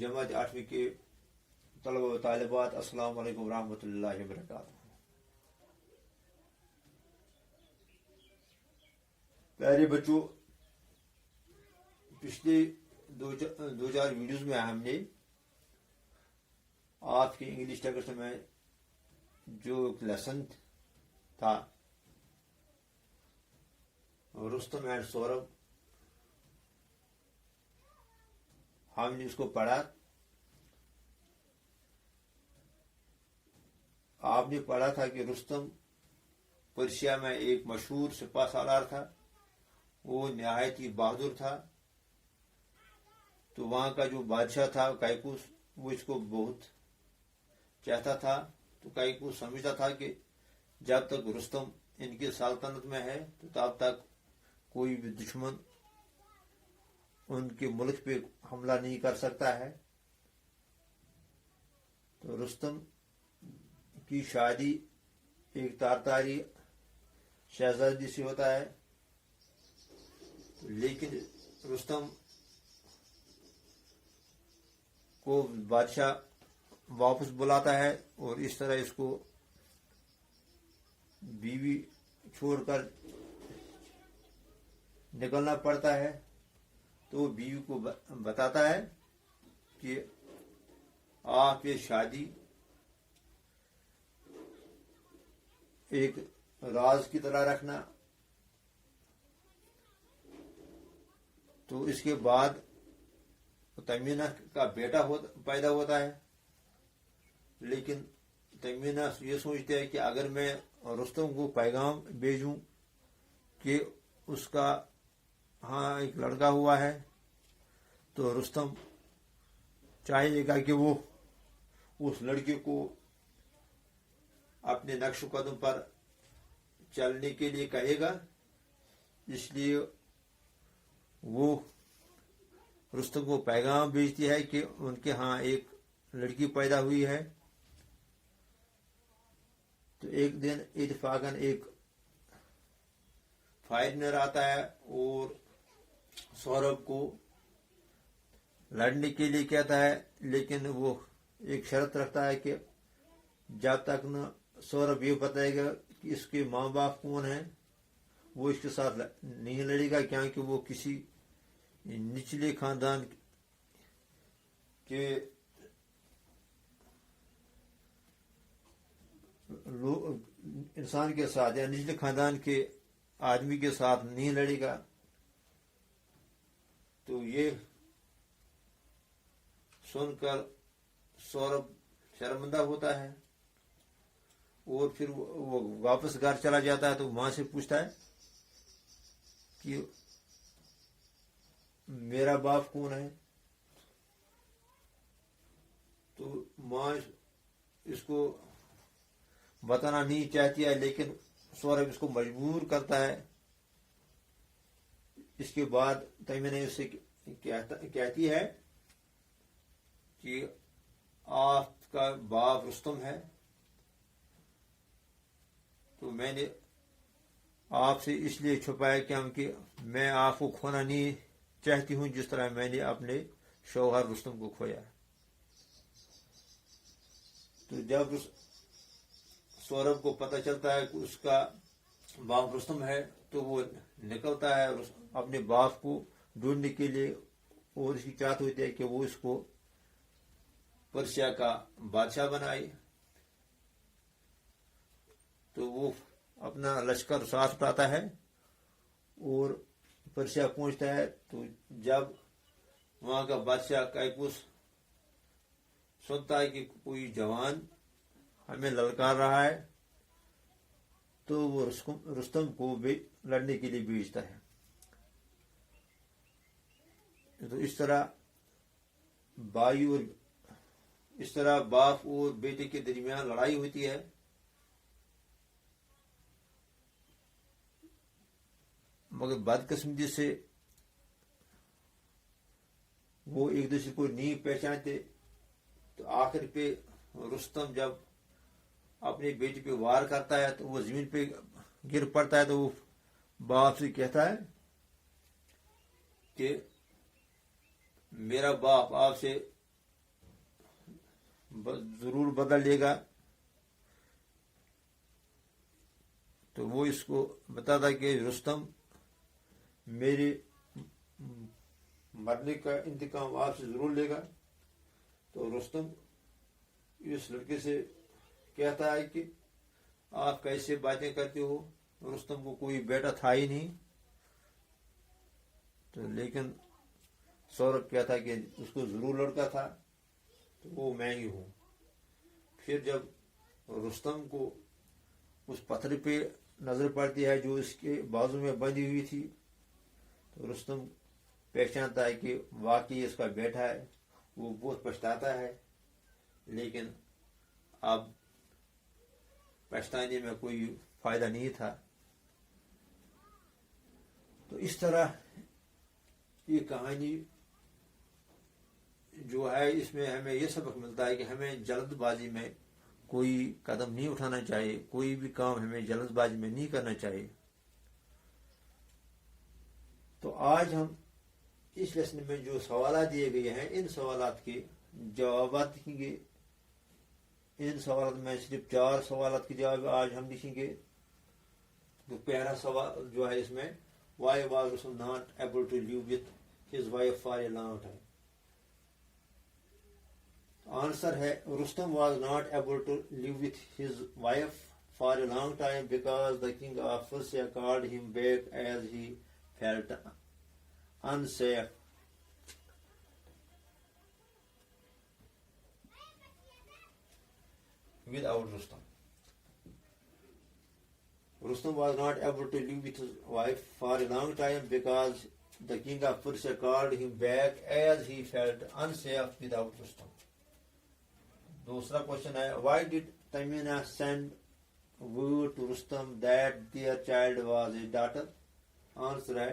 جماعت 8ویں کے طلبہ و طالبات، السلام علیکم ورحمۃ اللہ وبرکاتہ۔ پیارے بچوں، پچھلے دو چار ویڈیوز میں ہم نے آپ کے انگلش ٹیکسٹ میں جو ایک لیسن تھا رستم اینڈ سورب، ہم نے اس کو پڑھا۔ آپ نے پڑھا تھا کہ رستم پرشیا میں ایک مشہور سپہ سالار تھا، وہ نہایت ہی بہادر تھا۔ تو وہاں کا جو بادشاہ تھا کائکوس، وہ اس کو بہت چاہتا تھا۔ تو کائکوس سمجھتا تھا کہ جب تک رستم ان کی سلطنت میں ہے تو تب تک کوئی بھی دشمن ان کے ملک پہ حملہ نہیں کر سکتا ہے۔ تو رستم کی شادی ایک تارتاری شہزادی سے ہوتا ہے، لیکن رستم کو بادشاہ واپس بلاتا ہے اور اس طرح اس کو بیوی چھوڑ کر نکلنا پڑتا ہے۔ تو وہ بیوی کو بتاتا ہے کہ آپ یہ شادی ایک راز کی طرح رکھنا۔ تو اس کے بعد تیمینہ کا بیٹا پیدا ہوتا ہے، لیکن تیمینہ یہ سوچتے ہے کہ اگر میں رستم کو پیغام بھیجوں کہ اس کا ہاں ایک لڑکا ہوا ہے، تو رستم چاہیے گا کہ وہ اس لڑکے کو اپنے نقش قدم پر چلنے کے لیے کہے گا، اس لیے وہ رستم کو پیغام بھیجتی ہے کہ ان کے ہاں ایک لڑکی پیدا ہوئی ہے۔ تو ایک دن اتفاقاً ایک فائرنر آتا ہے اور سورب کو لڑنے کے لیے کہتا ہے، لیکن وہ ایک شرط رکھتا ہے کہ جب تک نہ سورب یہ بتائے گا کہ اس کے ماں باپ کون ہیں، وہ اس کے ساتھ نہیں لڑے گا، کیونکہ وہ کسی نچلے خاندان کے انسان کے ساتھ یا نچلے خاندان کے آدمی کے ساتھ نہیں لڑے گا۔ تو یہ سن کر سورب شرمندہ ہوتا ہے اور پھر وہ واپس گھر چلا جاتا ہے۔ تو ماں سے پوچھتا ہے کہ میرا باپ کون ہے؟ تو ماں اس کو بتانا نہیں چاہتی ہے، لیکن سورب اس کو مجبور کرتا ہے۔ اس کے بعد تیمینہ اس سے کہتی ہے کہ آپ کا باپ رستم ہے، تو میں نے آپ سے اس لیے چھپایا کیونکہ میں آپ کو کھونا نہیں چاہتی ہوں جس طرح میں نے اپنے شوہر رستم کو کھویا۔ تو جب سورب کو پتہ چلتا ہے کہ اس کا باپ رستم ہے، تو وہ نکلتا ہے اپنے باپ کو ڈھونڈنے کے لیے، اور اس کی چاہت ہوتی ہے کہ وہ اس کو پرشیا کا بادشاہ بنائے۔ تو وہ اپنا لشکر ساتھ اٹھاتا ہے اور پرشیا پہنچتا ہے۔ تو جب وہاں کا بادشاہ کائکوس سنتا ہے کہ کوئی جوان ہمیں للکار رہا ہے، تو وہ رستم کو بھی لڑنے کے لیے بھیجتا ہے۔ تو اس طرح باپ اور بیٹے کے درمیان لڑائی ہوتی ہے۔ مگر بدقسمتی سے وہ ایک دوسرے کو نہیں پہچانتے۔ تو آخر پہ رستم جب اپنے بیٹے پہ وار کرتا ہے تو وہ زمین پہ گر پڑتا ہے۔ تو وہ باپ سے کہتا ہے کہ میرا باپ آپ سے ضرور بدل لے گا. تو وہ اس کو بتاتا کہ رستم میرے مرنے کا انتقام آپ سے ضرور لے گا. تو رستم اس لڑکے سے کہتا ہے کہ آپ کیسے باتیں کرتے ہو. رستم کو کوئی بیٹا تھا ہی نہیں. تو لیکن سورب کہتا کہ اس کو ضرور لڑکا تھا تو وہ میں ہی ہوں. پھر جب رستم کو اس پتھر پہ نظر پڑتی ہے جو اس کے بازو میں بندھی ہوئی تھی تو رستم پہچانتا ہے کہ واقعی اس کا بیٹا ہے. وہ بہت پچھتاتا ہے لیکن اب پچھتانے میں کوئی فائدہ نہیں تھا. تو اس طرح یہ کہانی جو ہے اس میں ہمیں یہ سبق ملتا ہے کہ ہمیں جلد بازی میں کوئی قدم نہیں اٹھانا چاہیے. کوئی بھی کام ہمیں جلد بازی میں نہیں کرنا چاہیے. تو آج ہم اس لیسن میں جو سوالات دیے گئے ہیں ان سوالات کے جوابات لکھیں گے. ان سوالات میں صرف 4 سوالات کے جواب آج ہم لکھیں گے. تو پہلا سوال جو ہے اس میں why was Rustam not able to live with his wife for a long time. Answer ہے Rustam was not able to live with his wife for a long time because the king of Persia called him back as he felt unsafe. Without Rustam. Rustam was not able to live with his wife for a long time because the king of Persia called him back as he felt unsafe without Rustam. دوسرا question ہے why did Tamina send word to Rustam that their child was a daughter. Answer ہے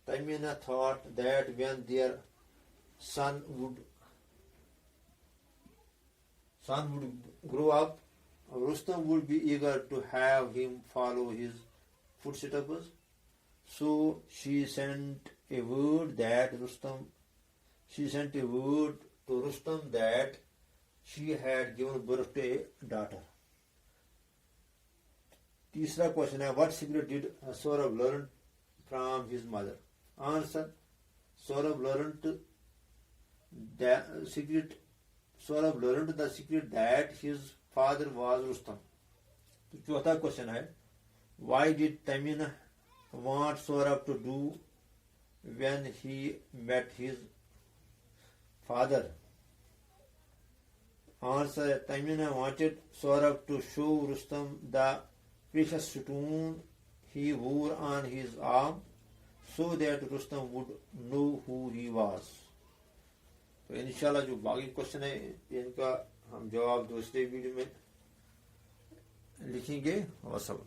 Tamina thought that when their son would grow up, Rustam would be eager to have him follow his footsteps. So she sent a word to Rustam that she had given birth to a daughter. تیسرا question ہے what secret did Saurabh learn from his mother. Answer Saurabh learned the secret that his father was Rustam. تو چوتھا question ہے why did Tamina want Saurabh to do when he met his father. Answer Tamina wanted Saurabh to show Rustam the precious stone he wore on his arm so that Rustam would know who he was. تو انشاءاللہ جو باقی question ہے ان کا ہم جواب دوسرے video میں لکھیں گے. وسلام.